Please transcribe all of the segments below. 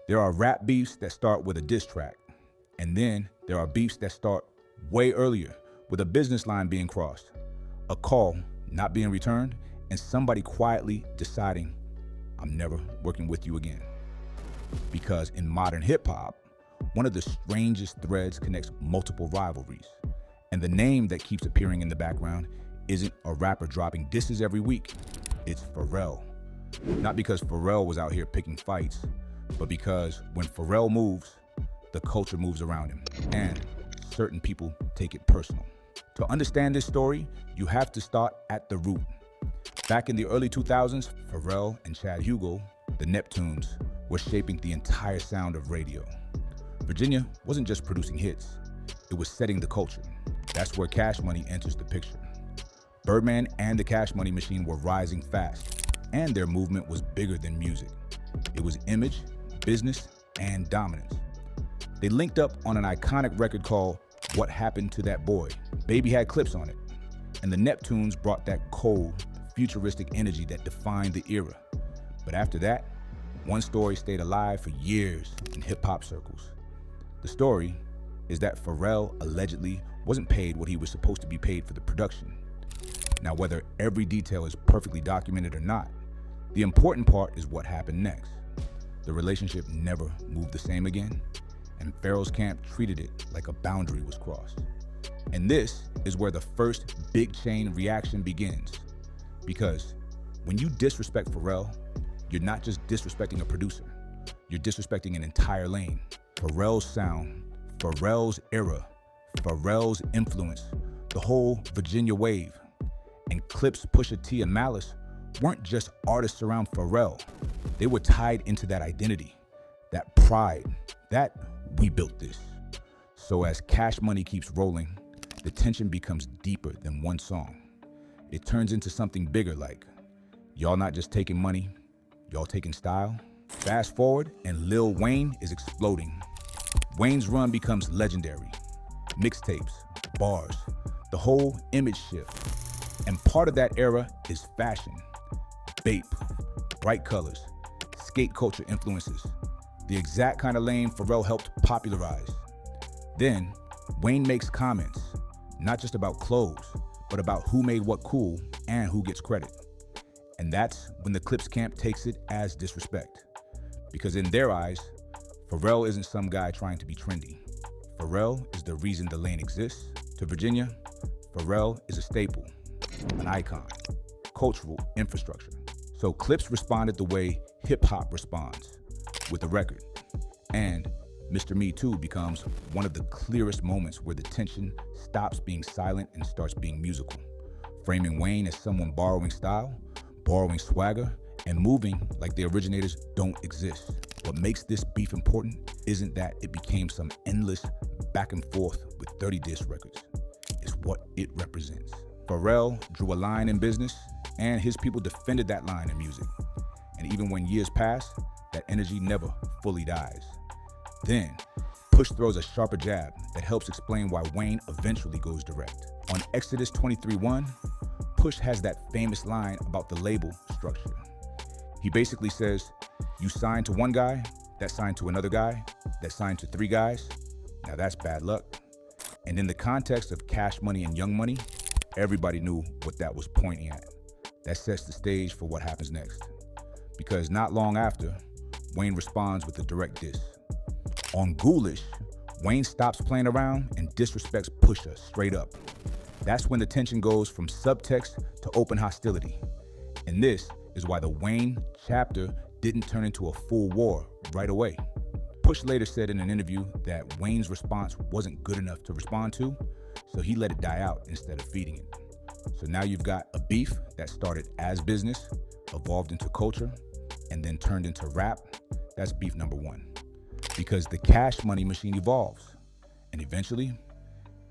There are rap beefs that start with a diss track, and then there are beefs that start way earlier with a business line being crossed, a call not being returned, and somebody quietly deciding, I'm never working with you again. Because in modern hip-hop, one of the strangest threads connects multiple rivalries, and the name that keeps appearing in the background isn't a rapper dropping disses every week, it's Pharrell. Not because Pharrell was out here picking fights, but because when Pharrell moves, the culture moves around him, and certain people take it personal. To understand this story, you have to start at the root. Back in the early 2000s, Pharrell and Chad Hugo, the Neptunes, were shaping the entire sound of radio. Virginia wasn't just producing hits, it was setting the culture. That's where Cash Money enters the picture. Birdman and the Cash Money Machine were rising fast, and their movement was bigger than music. It was image, business, and dominance. They linked up on an iconic record called What Happened to That Boy. Baby had Clipse on it, and the Neptunes brought that cold, futuristic energy that defined the era. But after that, one story stayed alive for years in hip-hop circles. The story is that Pharrell allegedly wasn't paid what he was supposed to be paid for the production. Now, whether every detail is perfectly documented or not, the important part is what happened next. The relationship never moved the same again, and Pharrell's camp treated it like a boundary was crossed. And this is where the first big chain reaction begins. Because when you disrespect Pharrell, you're not just disrespecting a producer, you're disrespecting an entire lane. Pharrell's sound, Pharrell's era, Pharrell's influence, the whole Virginia wave, and Clipse, Pusha T, and Malice weren't just artists around Pharrell. They were tied into that identity, that pride, that we built this. So as Cash Money keeps rolling, the tension becomes deeper than one song. It turns into something bigger, like, y'all not just taking money, y'all taking style. Fast forward, and Lil Wayne is exploding. Wayne's run becomes legendary. Mixtapes, bars, the whole image shift. And part of that era is fashion. Bape, bright colors, skate culture influences, the exact kind of lane Pharrell helped popularize. Then, Wayne makes comments, not just about clothes, but about who made what cool and who gets credit. And that's when the Clipse camp takes it as disrespect. Because in their eyes, Pharrell isn't some guy trying to be trendy. Pharrell is the reason the lane exists. To Virginia, Pharrell is a staple, an icon, cultural infrastructure. So Clipse responded the way hip-hop responds, with a record. And Mr. Me Too becomes one of the clearest moments where the tension stops being silent and starts being musical, framing Wayne as someone borrowing style, borrowing swagger, and moving like the originators don't exist. What makes this beef important isn't that it became some endless back and forth with 30 diss records. It's what it represents. Pharrell drew a line in business, and his people defended that line in music. And even when years pass, that energy never fully dies. Then, Push throws a sharper jab that helps explain why Wayne eventually goes direct. On Exodus 23:1, Push has that famous line about the label structure. He basically says, you sign to one guy, that signed to another guy, that signed to three guys. Now that's bad luck. And in the context of Cash Money and Young Money, everybody knew what that was pointing at. That sets the stage for what happens next. Because not long after, Wayne responds with a direct diss. On Ghoulish, Wayne stops playing around and disrespects Pusha straight up. That's when the tension goes from subtext to open hostility. And this is why the Wayne chapter didn't turn into a full war right away. Push later said in an interview that Wayne's response wasn't good enough to respond to, so he let it die out instead of feeding it. So now you've got a beef that started as business, evolved into culture, and then turned into rap. That's beef number one. Because the Cash Money machine evolves, and eventually,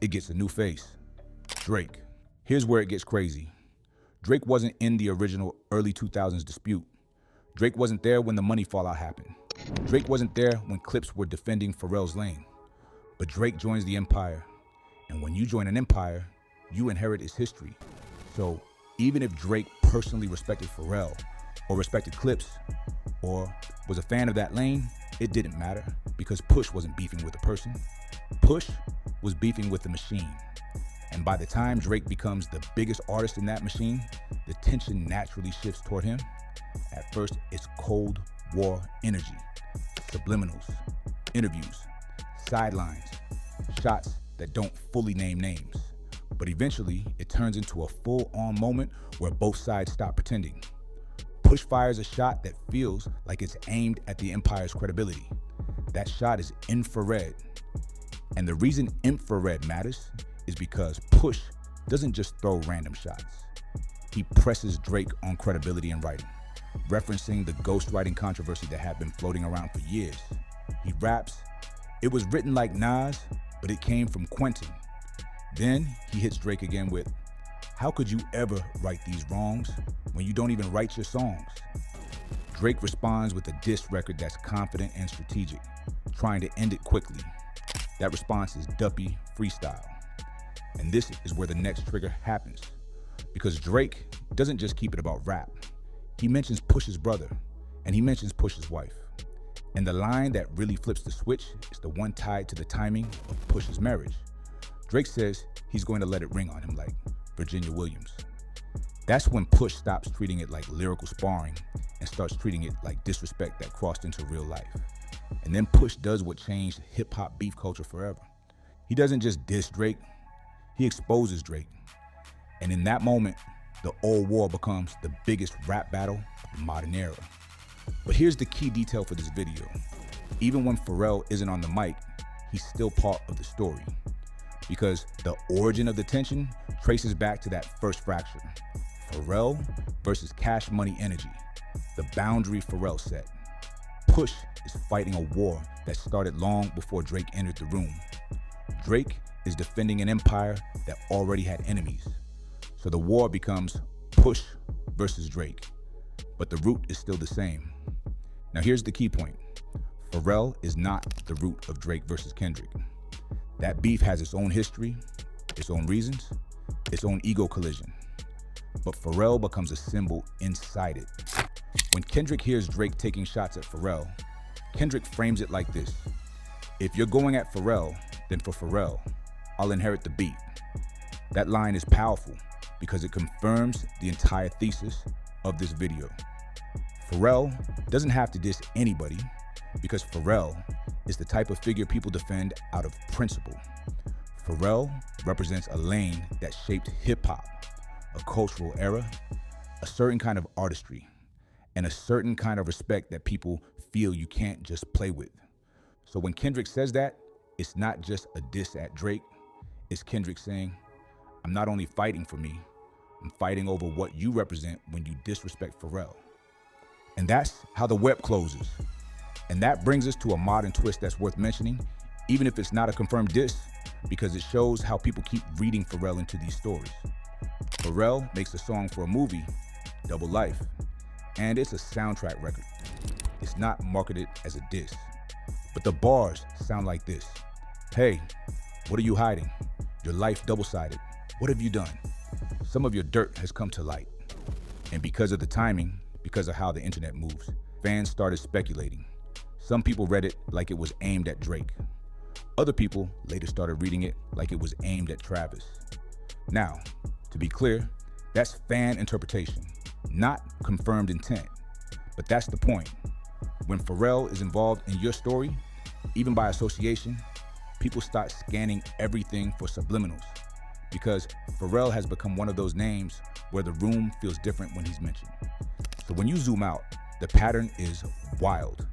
it gets a new face. Drake. Here's where it gets crazy. Drake wasn't in the original early 2000s dispute. Drake wasn't there when the money fallout happened. Drake wasn't there when Clipse were defending Pharrell's lane. But Drake joins the empire. And when you join an empire, you inherit its history. So even if Drake personally respected Pharrell, or respected Clipse, or was a fan of that lane, it didn't matter because Push wasn't beefing with a person. Push was beefing with the machine. And by the time Drake becomes the biggest artist in that machine, the tension naturally shifts toward him. At first, it's Cold War energy, subliminals, interviews, sidelines, shots that don't fully name names. But eventually, it turns into a full-on moment where both sides stop pretending. Push fires a shot that feels like it's aimed at the Empire's credibility. That shot is infrared. And the reason infrared matters is because Push doesn't just throw random shots. He presses Drake on credibility in writing, referencing the ghostwriting controversy that had been floating around for years. He raps, "It was written like Nas, but it came from Quentin." Then he hits Drake again with, "How could you ever write these wrongs when you don't even write your songs?" Drake responds with a diss record that's confident and strategic, trying to end it quickly. That response is Duppy freestyle. And this is where the next trigger happens, because Drake doesn't just keep it about rap. He mentions Push's brother, and he mentions Push's wife. And the line that really flips the switch is the one tied to the timing of Push's marriage. Drake says he's going to let it ring on him like Virginia Williams. That's when Push stops treating it like lyrical sparring and starts treating it like disrespect that crossed into real life. And then Push does what changed hip-hop beef culture forever. He doesn't just diss Drake, he exposes Drake. And in that moment, the old war becomes the biggest rap battle of the modern era. But here's the key detail for this video. Even when Pharrell isn't on the mic, he's still part of the story. Because the origin of the tension traces back to that first fracture. Pharrell versus Cash Money Energy, the boundary Pharrell set. Push is fighting a war that started long before Drake entered the room. Drake is defending an empire that already had enemies. So the war becomes Push versus Drake. But the root is still the same. Now here's the key point. Pharrell is not the root of Drake versus Kendrick. That beef has its own history, its own reasons, its own ego collision. But Pharrell becomes a symbol inside it. When Kendrick hears Drake taking shots at Pharrell, Kendrick frames it like this: "If you're going at Pharrell, then for Pharrell, I'll inherit the beat." That line is powerful because it confirms the entire thesis of this video. Pharrell doesn't have to diss anybody because Pharrell is the type of figure people defend out of principle. Pharrell represents a lane that shaped hip-hop, a cultural era, a certain kind of artistry, and a certain kind of respect that people feel you can't just play with. So when Kendrick says that, it's not just a diss at Drake, it's Kendrick saying, "I'm not only fighting for me, I'm fighting over what you represent when you disrespect Pharrell." And that's how the web closes. And that brings us to a modern twist that's worth mentioning, even if it's not a confirmed diss, because it shows how people keep reading Pharrell into these stories. Pharrell makes a song for a movie, Double Life, and it's a soundtrack record. It's not marketed as a diss, but the bars sound like this: "Hey, what are you hiding? Your life double-sided. What have you done? Some of your dirt has come to light." And because of the timing, because of how the internet moves, fans started speculating. Some people read it like it was aimed at Drake. Other people later started reading it like it was aimed at Travis. Now, to be clear, that's fan interpretation, not confirmed intent. But that's the point. When Pharrell is involved in your story, even by association, people start scanning everything for subliminals, because Pharrell has become one of those names where the room feels different when he's mentioned. So when you zoom out, the pattern is wild.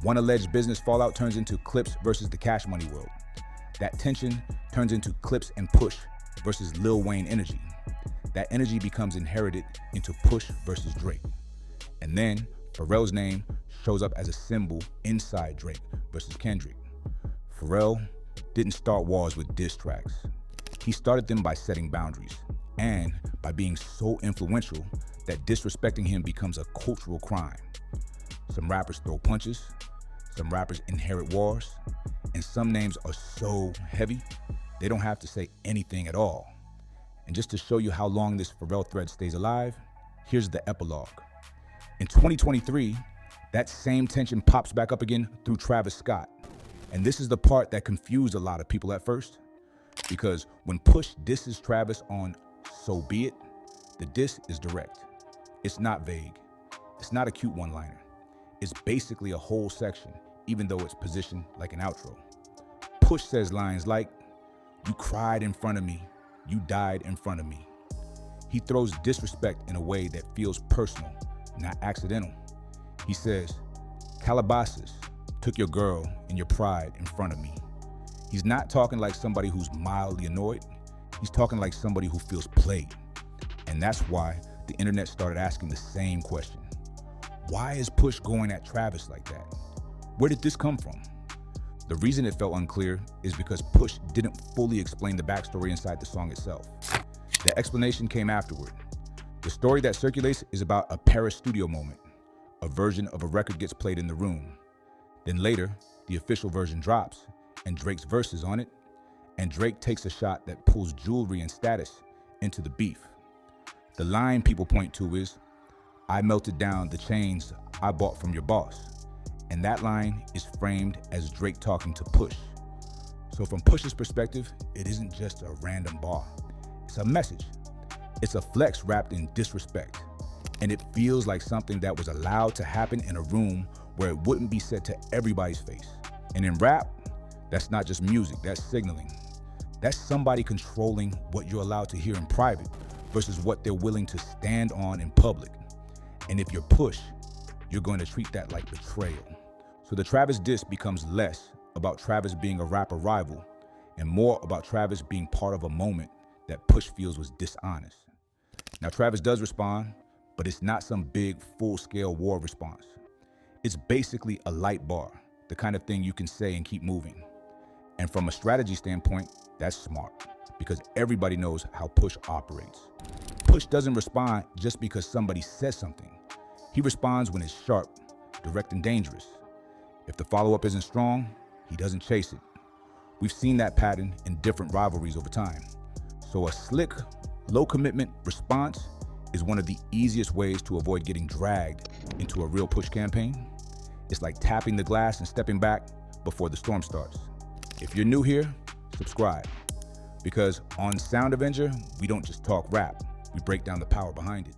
One alleged business fallout turns into Clipse versus the Cash Money world. That tension turns into Clipse and Push versus Lil Wayne energy. That energy becomes inherited into Push versus Drake. And then Pharrell's name shows up as a symbol inside Drake versus Kendrick. Pharrell didn't start wars with diss tracks. He started them by setting boundaries and by being so influential that disrespecting him becomes a cultural crime. Some rappers throw punches, some rappers inherit wars, and some names are so heavy, they don't have to say anything at all. And just to show you how long this Pharrell thread stays alive, here's the epilogue. In 2023, That same tension pops back up again through Travis Scott. And this is the part that confused a lot of people at first. Because when Push disses Travis on So Be It, the diss is direct. It's not vague. It's not a cute one-liner. It's basically a whole section, even though it's positioned like an outro. Push says lines like, "You cried in front of me, you died in front of me." He throws disrespect in a way that feels personal, not accidental. He says, "Calabasas took your girl and your pride in front of me." He's not talking like somebody who's mildly annoyed. He's talking like somebody who feels played. And that's why the internet started asking the same question. Why is Push going at Travis like that? Where did this come from? The reason it felt unclear is because Push didn't fully explain the backstory inside the song itself. The explanation came afterward. The story that circulates is about a Paris studio moment. A version of a record gets played in the room. Then later, the official version drops, and Drake's verse is on it, and Drake takes a shot that pulls jewelry and status into the beef. The line people point to is, "I melted down the chains I bought from your boss." And that line is framed as Drake talking to Push. So from Push's perspective, it isn't just a random bar. It's a message. It's a flex wrapped in disrespect. And it feels like something that was allowed to happen in a room where it wouldn't be said to everybody's face. And in rap, that's not just music, that's signaling. That's somebody controlling what you're allowed to hear in private versus what they're willing to stand on in public. And if you're Push, you're going to treat that like betrayal. So the Travis diss becomes less about Travis being a rapper rival and more about Travis being part of a moment that Push feels was dishonest. Now Travis does respond, but it's not some big full-scale war response. It's basically a light bar, the kind of thing you can say and keep moving. And from a strategy standpoint, that's smart because everybody knows how Push operates. Push doesn't respond just because somebody says something. He responds when it's sharp, direct, and dangerous. If the follow-up isn't strong, he doesn't chase it. We've seen that pattern in different rivalries over time. So a slick, low-commitment response is one of the easiest ways to avoid getting dragged into a real Push campaign. It's like tapping the glass and stepping back before the storm starts. If you're new here, subscribe. Because on Sound Avenger, we don't just talk rap, we break down the power behind it.